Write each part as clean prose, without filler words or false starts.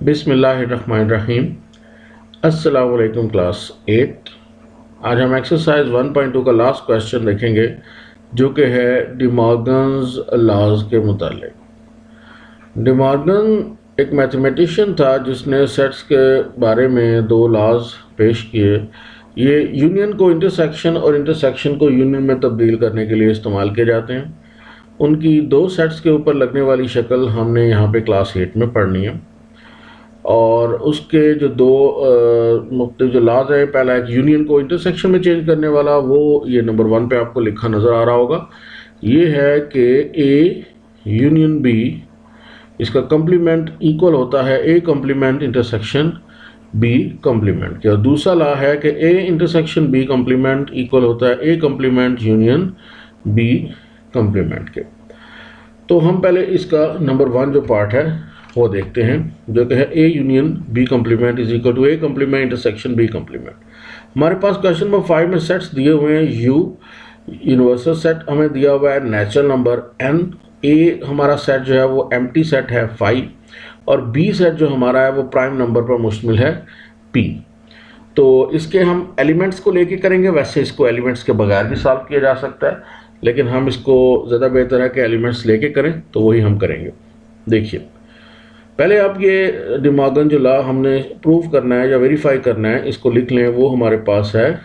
बिस्मिल्लाहिर्रहमानिर्रहीम। अस्सलाम वालेकुम क्लास 8। आज हम एक्सरसाइज 1.2 का लास्ट क्वेश्चन देखेंगे जो कि है डिमॉर्गन्स लॉज के मुतालिक। डिमॉर्गन एक मैथमेटिशियन था जिसने सेट्स के बारे में दो लॉज पेश किए। ये यूनियन को इंटरसेक्शन और इंटरसेक्शन को यूनियन में तब्दील करने के लिए इस्तेमाल किए जाते हैं। उनकी दो सेट्स के ऊपर लगने वाली शक्ल हमने यहाँ पे क्लास 8 में पढ़नी है और उसके जो दो मुख्तलिफ जो लॉज है, पहला एक यूनियन को इंटरसेक्शन में चेंज करने वाला, वो ये नंबर 1 पे आपको लिखा नज़र आ रहा होगा। ये है कि ए यूनियन बी, इसका कम्प्लीमेंट इक्वल होता है A complement intersection B complement के। और दूसरा लॉ है कि A intersection B complement equal होता है A complement union B complement के। तो हम पहले इसका नंबर 1 जो पार्ट है वो देखते हैं, जो कि है A union B complement is equal to A complement intersection B complement. हमारे पास क्वेश्चन नंबर 5 में सेट्स दिए हुए हैं। यू यूनिवर्सल सेट हमें दिया हुआ है नेचुरल नंबर n। ए हमारा सेट जो है वो एम्प्टी सेट है 5 और बी सेट जो हमारा है वो प्राइम नंबर पर मुश्तमिल है p। तो इसके हम एलिमेंट्स को लेके करेंगे। वैसे इसको एलिमेंट्स के बगैर भी सॉल्व किया जा सकता है, लेकिन हम इसको ज़्यादा बेहतर है कि एलिमेंट्स लेके करें, तो वही हम करेंगे। देखिए, पहले आप ये डिमॉर्गन जो लॉ हमने प्रूव करना है या वेरीफाई करना है, इसको लिख लें। वो हमारे पास है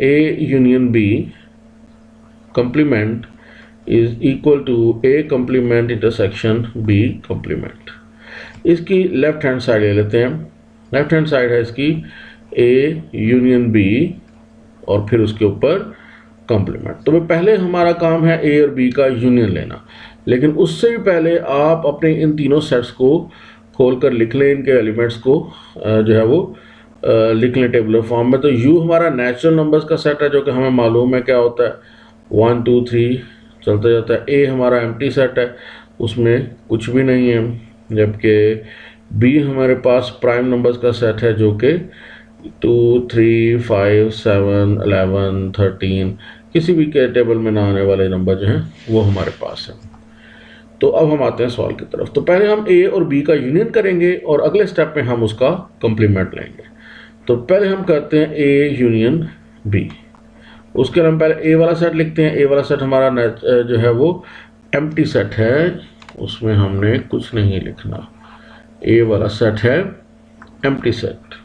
A union B complement is equal to A complement intersection B complement. इसकी लेफ्ट हैंड साइड ले लेते हैं। लेफ्ट हैंड साइड है इसकी ए यूनियन बी और फिर उसके ऊपर कम्प्लीमेंट। तो पहले हमारा काम है ए और बी का यूनियन लेना, लेकिन उससे भी पहले आप अपने इन तीनों सेट्स को खोल कर लिख लें। इनके एलिमेंट्स को जो है वो लिख लें टेबुलर फॉर्म में। तो यू हमारा नेचुरल नंबर्स का सेट है जो कि हमें मालूम है क्या होता है, 1 2 3 चलता जाता है। ए हमारा एम्प्टी सेट है, उसमें कुछ भी नहीं है। जबकि बी हमारे पास प्राइम नंबर्स का सेट है जो कि 2 3 5 7 11 13 किसी भी के टेबल में ना आने वाले नंबर जो हैं वो हमारे पास है। तो अब हम आते हैं सवाल की तरफ। तो पहले हम ए और बी का यूनियन करेंगे और अगले स्टेप में हम उसका कम्प्लीमेंट लेंगे। तो पहले हम करते हैं ए यूनियन बी। उसके लिए हम पहले ए वाला सेट लिखते हैं। ए वाला सेट हमारा जो है वो एम्प्टी सेट है, उसमें हमने कुछ नहीं लिखना। ए वाला सेट है एम्प्टी सेट।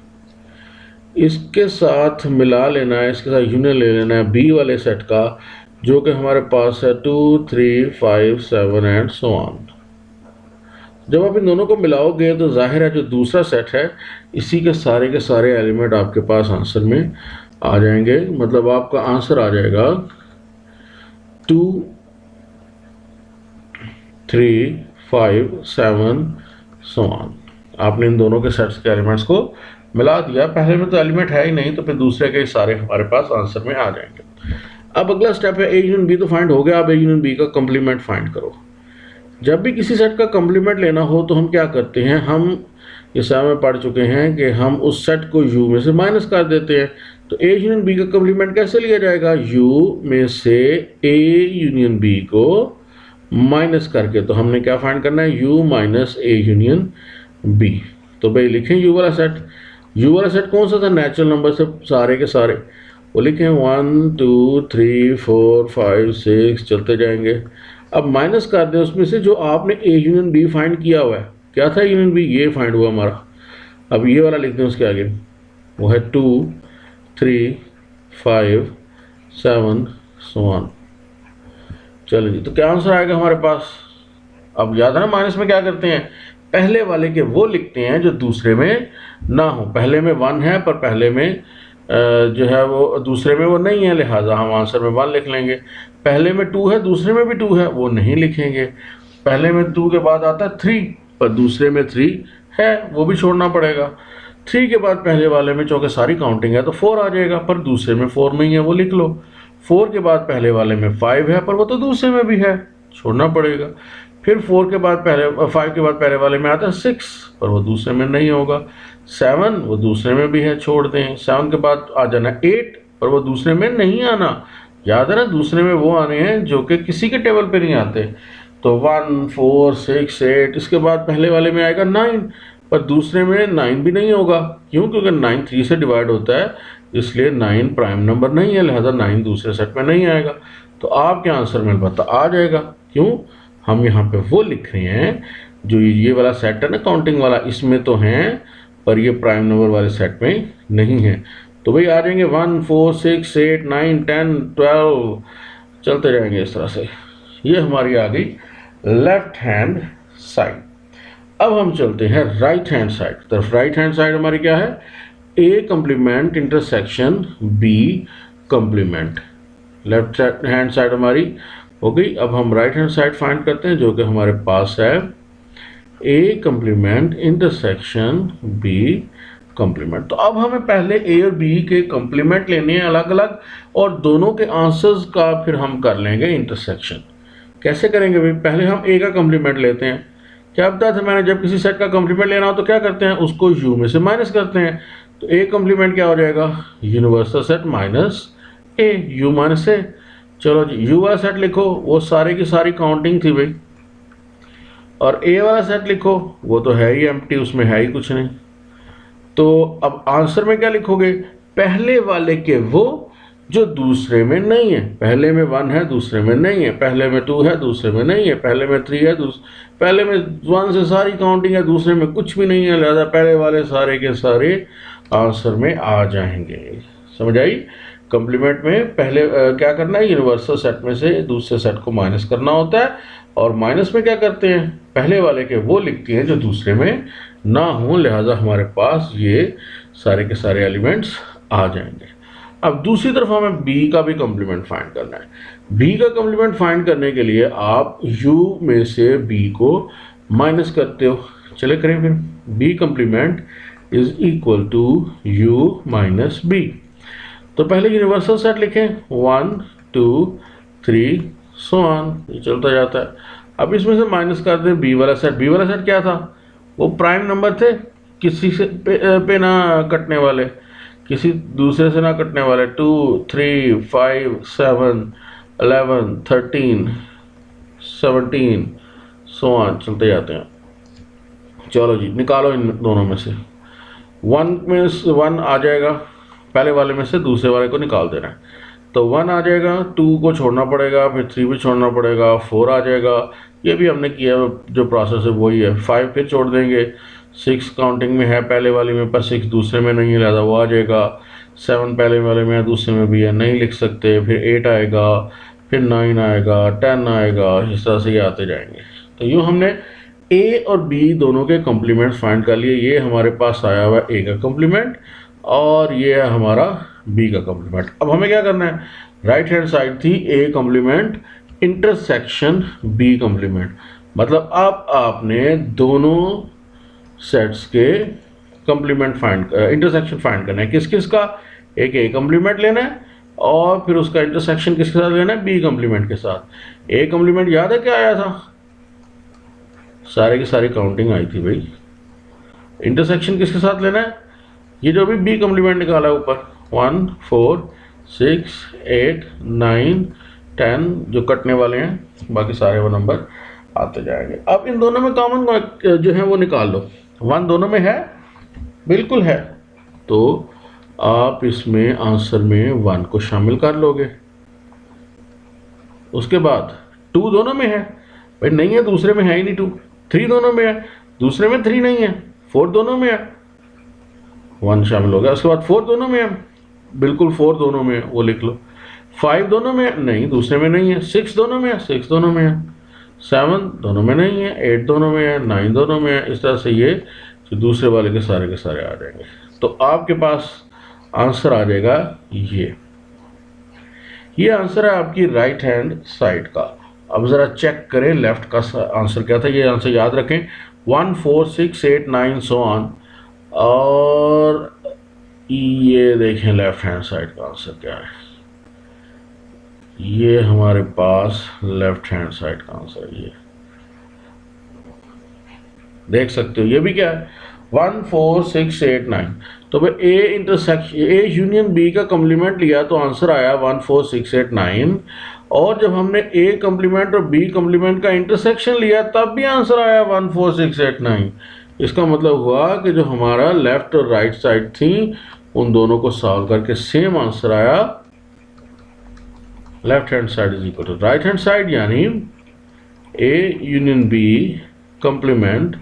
इसके साथ मिला लेना है, इसके साथ यूनियन ले लेना है बी वाले सेट का जो कि हमारे पास है 2 3 5 7 एंड सो ऑन। जब आप इन दोनों को मिलाओगे तो जाहिर है जो दूसरा सेट है इसी के सारे एलिमेंट आपके पास आंसर में आ जाएंगे। मतलब आपका आंसर आ जाएगा 2 3 5 7 सो ऑन। आपने इन दोनों के सेट्स के एलिमेंट्स को मिला दिया। पहले में तो एलिमेंट है ही नहीं, तो फिर दूसरे के सारे हमारे पास आंसर में आ जाएंगे। अब अगला स्टेप है ए यूनियन बी तो फाइंड हो गया। अब ए यूनियन बी का कम्प्लीमेंट फाइंड करो। जब भी किसी सेट का कम्प्लीमेंट लेना हो तो हम क्या करते हैं, हम जैसा में पढ़ चुके हैं कि हम उस सेट को यू में से माइनस कर देते हैं। तो ए यूनियन बी का कम्प्लीमेंट कैसे लिया जाएगा, यू में से ए यूनियन बी को माइनस करके। तो हमने क्या फाइंड करना है, U minus A union B. तो भाई लिखें यू वाला सेट। यू वाला सेट कौन सा था, नेचुरल नंबर से सारे के सारे, वो लिखें 1 2 3 4 5 6 चलते जाएंगे। अब माइनस कर दें उसमें से जो आपने ए यूनियन बी फाइंड किया हुआ है। क्या था यूनियन बी, ये फाइंड हुआ हमारा। अब ये वाला लिखते हैं उसके आगे, वो है 2 3 5 7 सो ऑन। चलो जी, तो क्या आंसर आएगा हमारे पास। अब याद है ना, माइनस में क्या करते हैं, पहले वाले के वो लिखते हैं जो दूसरे में ना हो। पहले में 1 है पर पहले में जो है वो दूसरे में वो नहीं है, लिहाजा हम आंसर में 1 लिख लेंगे। पहले में 2 है, दूसरे में भी 2 है, वो नहीं लिखेंगे। पहले में 2 के बाद आता है 3 पर दूसरे में 3 है, वो भी छोड़ना पड़ेगा। 3 के बाद पहले वाले में चूँकि सारी काउंटिंग है तो 4 आ जाएगा, पर दूसरे में 4 नहीं है, वो लिख लो। 4 के बाद पहले वाले में 5 है, पर वो तो दूसरे में भी है, छोड़ना पड़ेगा। फिर 4 के बाद पहले 5 के बाद पहले वाले में आता है 6, पर वो दूसरे में नहीं होगा। 7 वो दूसरे में भी है, छोड़ दें। 7 के बाद आ जाना 8, पर वो दूसरे में नहीं आना। याद है ना, दूसरे में वो आने हैं जो कि किसी के टेबल पे नहीं आते। तो 1 4 6 8, इसके बाद पहले वाले में आएगा 9, पर दूसरे में 9 भी नहीं होगा। क्यों? क्योंकि 9 3 से डिवाइड होता है, इसलिए 9 प्राइम नंबर नहीं है, लिहाजा 9 दूसरे सेट में नहीं आएगा। तो आपके आंसर में अलबत्ता आ जाएगा। क्यों? हम यहाँ पे वो लिख रहे हैं जो ये वाला सेट है ना, काउंटिंग वाला, इसमें तो हैं पर ये प्राइम नंबर वाले सेट में नहीं है। तो भाई आ जाएंगे 1 4 6 8 9 10 12, चलते जाएंगे इस तरह से। ये हमारी आ गई लेफ्ट हैंड साइड। अब हम चलते हैं राइट हैंड साइड तरफ। राइट हैंड साइड हमारी क्या है? A complement intersection B complement. Left hand side हमारी हो गई। अब हम राइट हैंड साइड फाइंड करते हैं, जो कि हमारे पास है A complement intersection B complement. तो अब हमें पहले ए और बी के कंप्लीमेंट लेने हैं अलग अलग, और दोनों के आंसर्स का फिर हम कर लेंगे इंटरसेक्शन। कैसे करेंगे भाई? पहले हम ए का कंप्लीमेंट लेते हैं। क्या बताया था मैंने? जब किसी सेट का कंप्लीमेंट लेना हो तो क्या करते हैं? उसको यू में से माइनस करते हैं। तो ए कंप्लीमेंट क्या हो जाएगा? Universal set minus A, U minus A. चलो जी, यू वाला सेट लिखो, वो सारे की सारी काउंटिंग थी भाई। और ए वाला सेट लिखो, वो तो है ही एम्प्टी, उसमें है ही कुछ नहीं। तो अब आंसर में क्या लिखोगे? पहले वाले के वो जो दूसरे में नहीं है। पहले में 1 है, दूसरे में नहीं है। पहले में 2 है, दूसरे में नहीं है। पहले में 3 है, पहले में 1 से सारी काउंटिंग है, दूसरे में कुछ भी नहीं है, लिहाजा पहले वाले सारे के सारे आंसर में आ जाएंगे। समझ आई? कंप्लीमेंट में पहले क्या करना है? यूनिवर्सल सेट में से दूसरे सेट को माइनस करना होता है, और माइनस में क्या करते हैं? पहले वाले के वो लिखते हैं जो दूसरे में ना हो, लिहाजा हमारे पास ये सारे के सारे एलिमेंट्स आ जाएंगे। अब दूसरी तरफ हमें बी का भी कंप्लीमेंट फाइंड करना है। बी का कंप्लीमेंट फाइंड करने के लिए आप u में से b को माइनस करते हो। चले करें फिर। b complement is equal to u minus b। तो पहले यूनिवर्सल सेट लिखें 1 2 3 सो ऑन, ये चलता जाता है। अब इसमें से माइनस कर दें b वाला सेट। b वाला सेट क्या था? वो प्राइम नंबर थे, किसी से पे ना कटने वाले, किसी दूसरे से ना कटने वाले। 2 3 5 7 11 13 17 सो ऑन, चलते जाते हैं। चलो जी, निकालो इन दोनों में से। 1 में 1 आ जाएगा, पहले वाले में से दूसरे वाले को निकाल देना है। तो 1 आ जाएगा, 2 को छोड़ना पड़ेगा, फिर 3 भी छोड़ना पड़ेगा, 4 आ जाएगा। ये भी हमने किया, जो प्रोसेस है वही है। 5 फिर छोड़ देंगे, 6 काउंटिंग में है पहले वाले में, पर 6 दूसरे में नहीं है, लिहाजा वो आ जाएगा। 7 पहले वाले में है, दूसरे में भी है, नहीं लिख सकते। फिर 8 आएगा, फिर 9 आएगा, 10 आएगा, इस तरह से ये आते जाएंगे। तो यूँ हमने ए और बी दोनों के कम्प्लीमेंट फाइंड कर लिए। ये हमारे पास आया हुआ है ए का कम्प्लीमेंट, और ये है हमारा बी का कम्प्लीमेंट। अब हमें क्या करना है? राइट हैंड साइड थी A complement intersection B complement, मतलब अब आपने दोनों सेट्स के कम्प्लीमेंट फाइंड इंटरसेक्शन फाइंड करना है। किस किस का? एक ए कम्प्लीमेंट लेना है, और फिर उसका इंटरसेक्शन किसके साथ लेना है? बी कम्प्लीमेंट के साथ। ए कम्प्लीमेंट याद है क्या आया था? सारे की सारी काउंटिंग आई थी भाई। इंटरसेक्शन किसके साथ लेना है? ये जो भी बी कम्प्लीमेंट निकाला है ऊपर, 1 4 6 8 9 10, जो कटने वाले हैं, बाकी सारे वो नंबर आते जाएंगे। अब इन दोनों में कॉमन जो है वो निकाल लो। 1 दोनों में है, बिल्कुल है, तो आप इसमें आंसर में 1 को शामिल कर लोगे। उसके बाद 2 दोनों में है भाई, नहीं है दूसरे में है ही नहीं। 2 3 दोनों में है, दूसरे में 3 नहीं है। 4 दोनों में है, 1 शामिल हो गया। उसके बाद 4 दोनों में है, बिल्कुल 4 दोनों में है, वो लिख लो। 5 दोनों में है, नहीं दूसरे में नहीं है। 6 दोनों में है, 6 दोनों में है। 7 दोनों में नहीं है, 8 दोनों में है, 9 दोनों में है। इस तरह से ये जो दूसरे वाले के सारे आ जाएंगे। तो आपके पास आंसर आ जाएगा ये आंसर है आपकी राइट हैंड साइड का। अब ज़रा चेक करें लेफ्ट का आंसर क्या था। ये आंसर याद रखें, 1 4 6 8 9 सो ऑन। और ये देखें लेफ्ट हैंड साइड का आंसर क्या है। ये हमारे पास लेफ्ट हैंड साइड का आंसर ये देख सकते हो। ये भी क्या है, 1 4 6 8 9। तो भाई A intersection A union B का कम्प्लीमेंट लिया तो आंसर आया 1 4 6 8 9। और जब हमने ए कम्प्लीमेंट और बी कम्प्लीमेंट का इंटरसेक्शन लिया तब भी आंसर आया 1 4 6 8 9। इसका मतलब हुआ कि जो हमारा लेफ्ट और राइट साइड थी उन दोनों को सॉल्व करके सेम आंसर आया, left hand side is equal to right hand side, यानी A union B complement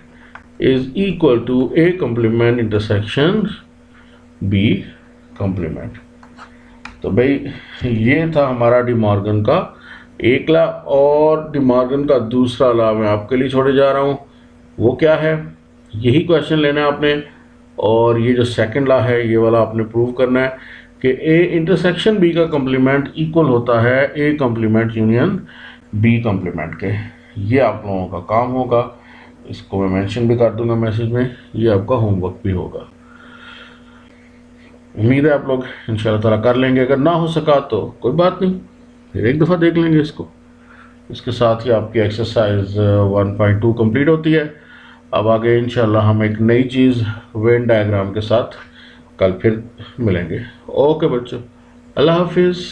is equal to A complement intersection B complement. तो भाई ये था हमारा डी मॉर्गन का एक लॉ, और डी मॉर्गन का दूसरा लॉ मैं आपके लिए छोड़े जा रहा हूँ। वो क्या है, यही क्वेश्चन लेना है आपने, और ये जो सेकंड लॉ है ये वाला आपने प्रूव करना है कि A इंटरसेक्शन B का कंप्लीमेंट इक्वल होता है A complement union B complement के। ये आप लोगों का काम होगा, इसको मैं मेंशन भी कर दूंगा मैसेज में, ये आपका होमवर्क भी होगा। उम्मीद है आप लोग इंशाल्लाह ताला कर लेंगे, अगर ना हो सका तो कोई बात नहीं, फिर एक दफ़ा देख लेंगे इसको। इसके साथ ही आपकी एक्सरसाइज 1.2 कंप्लीट होती है। अब आगे इंशाल्लाह हम एक नई चीज़ वेन डायग्राम के साथ कल फिर मिलेंगे। ओके बच्चों, अल्लाह हाफिज़।